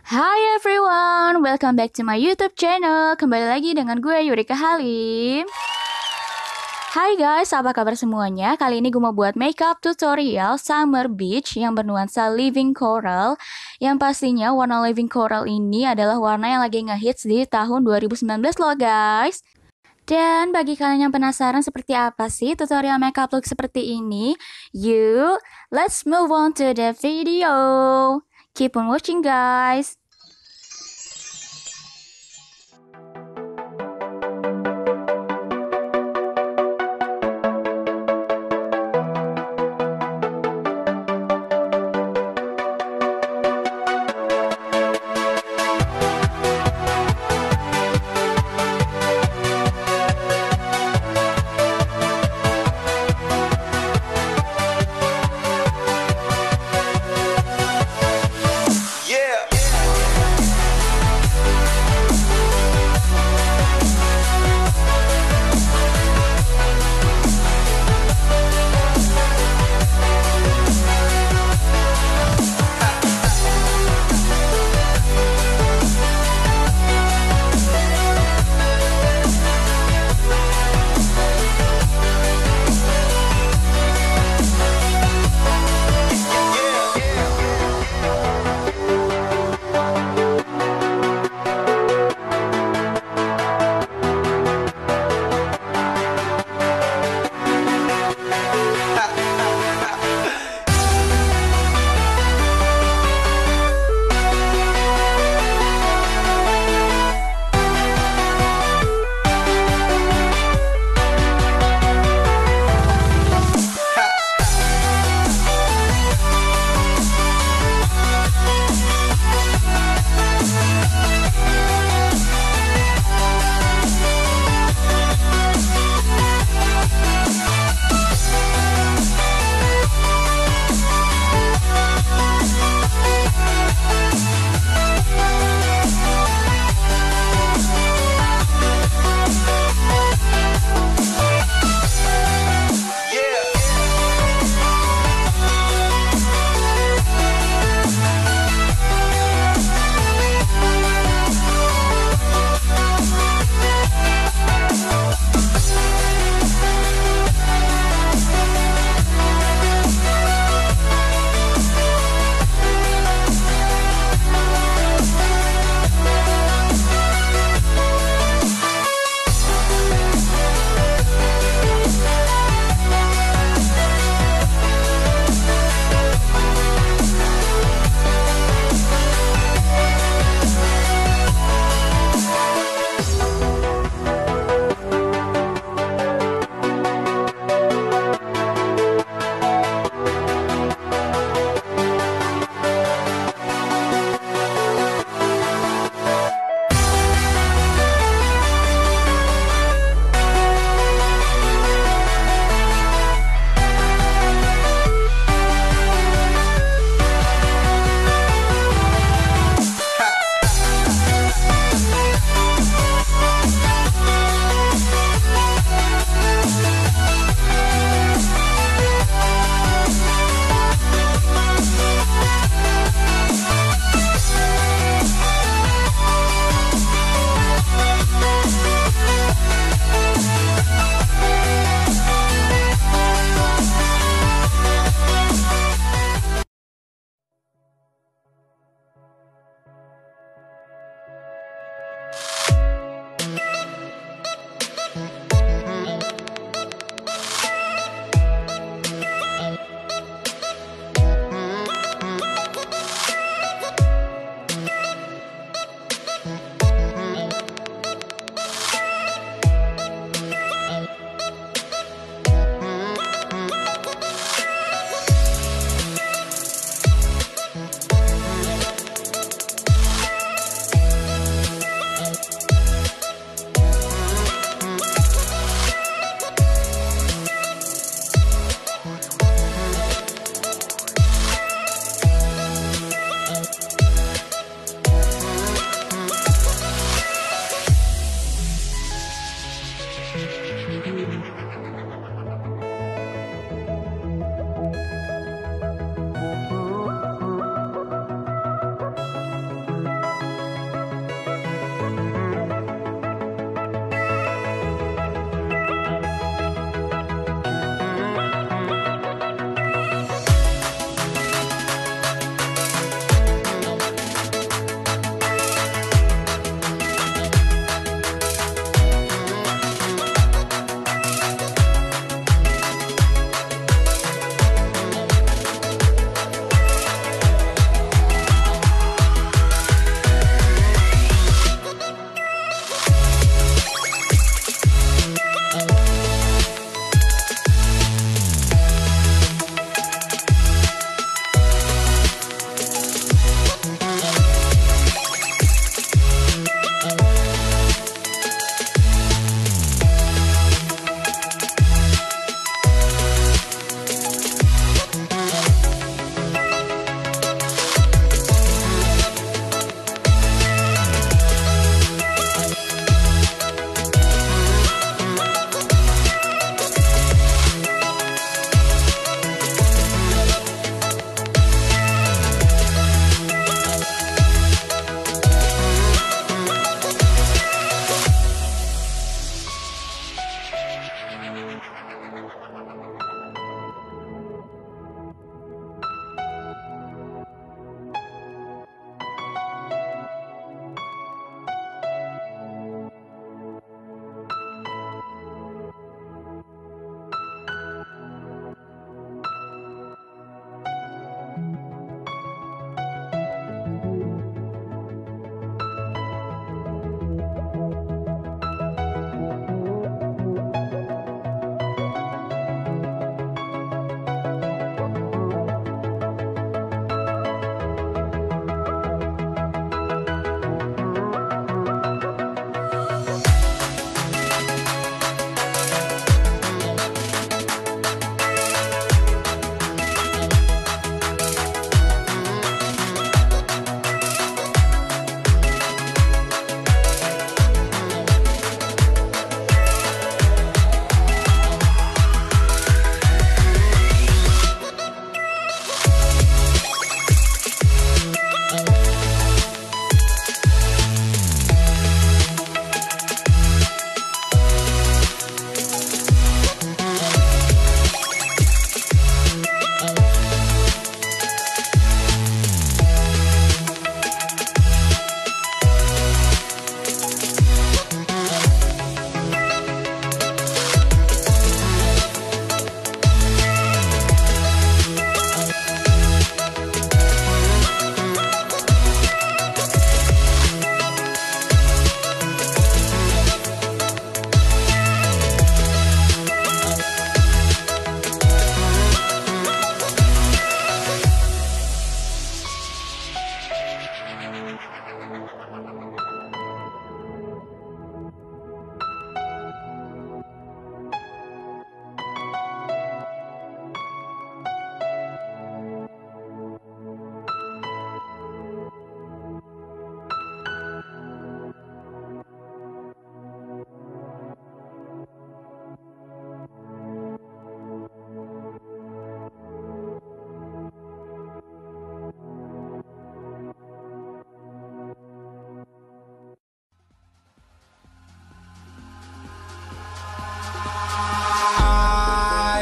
Hai everyone, welcome back to my YouTube channel. Kembali lagi dengan gue Yurike Halim. Hai guys, apa kabar semuanya? Kali ini gue mau buat makeup tutorial Summer Beach yang bernuansa living coral. Yang pastinya warna living coral ini adalah warna yang lagi ngehits di tahun 2019 loh guys. Dan bagi kalian yang penasaran seperti apa sih tutorial makeup look seperti ini, yuk, let's move on to the video. Keep on watching guys.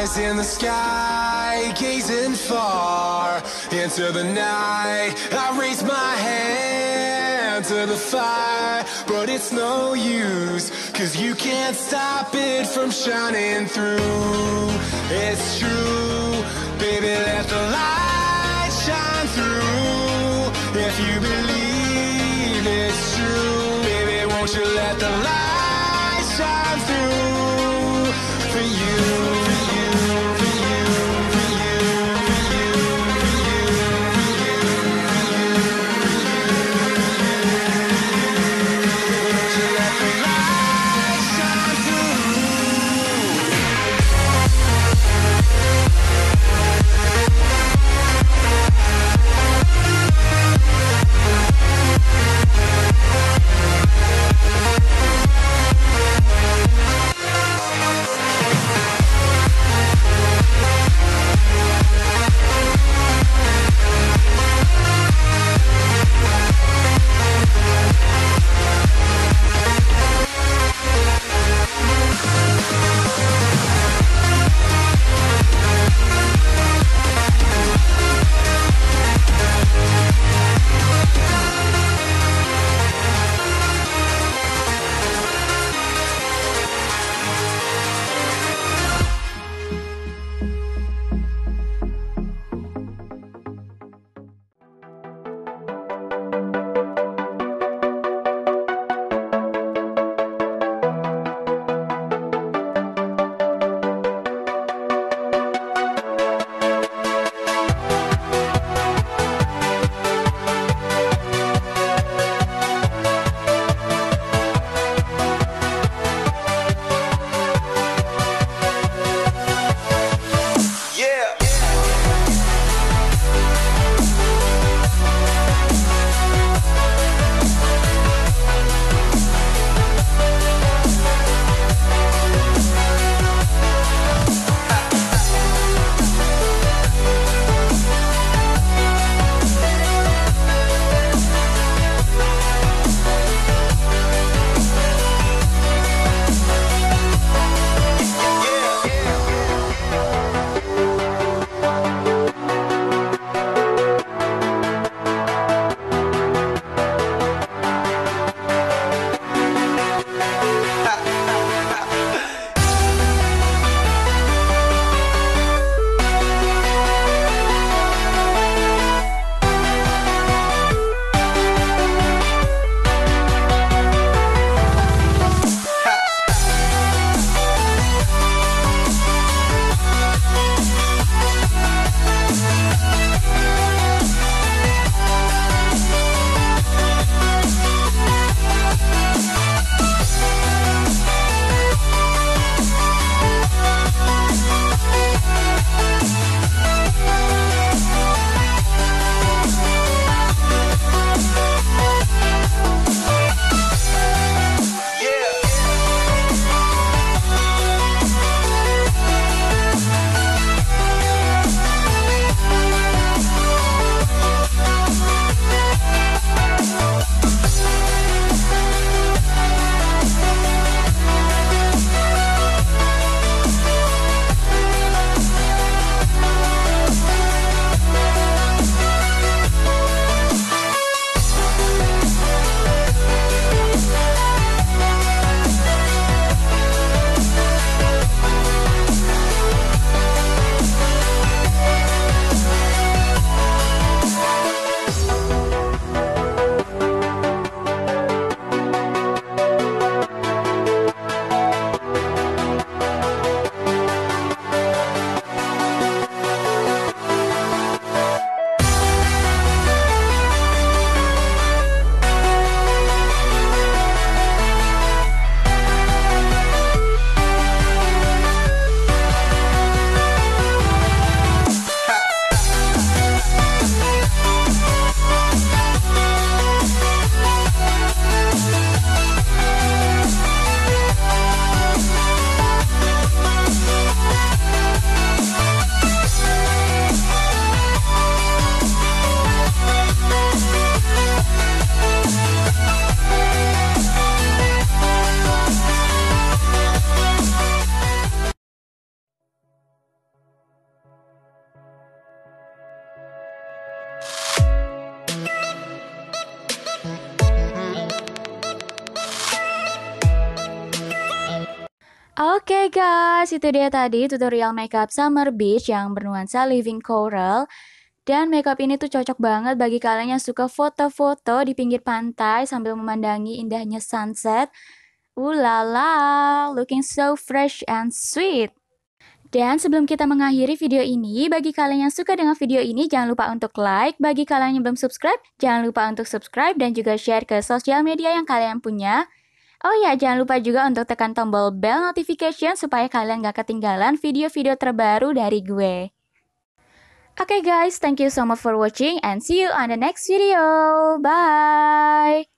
eyes in the sky, gazing far into the night. I raise my hand to the fire, but it's no use, 'cause you can't stop it from shining through. It's true, baby, let the light shine through. If you believe it's true, baby, won't you let the light shine through for you, for you, for you, for you, for you, for you, for you, won't you let the light shine through? Oke guys, itu dia tadi tutorial makeup Summer Beach yang bernuansa living coral. Dan makeup ini tuh cocok banget bagi kalian yang suka foto-foto di pinggir pantai sambil memandangi indahnya sunset. Ulala, looking so fresh and sweet. Dan sebelum kita mengakhiri video ini, bagi kalian yang suka dengan video ini, jangan lupa untuk like. Bagi kalian yang belum subscribe, jangan lupa untuk subscribe dan juga share ke sosial media yang kalian punya. Oh ya, jangan lupa juga untuk tekan tombol bell notification supaya kalian gak ketinggalan video-video terbaru dari gue. Okay guys, thank you so much for watching and see you on the next video. Bye!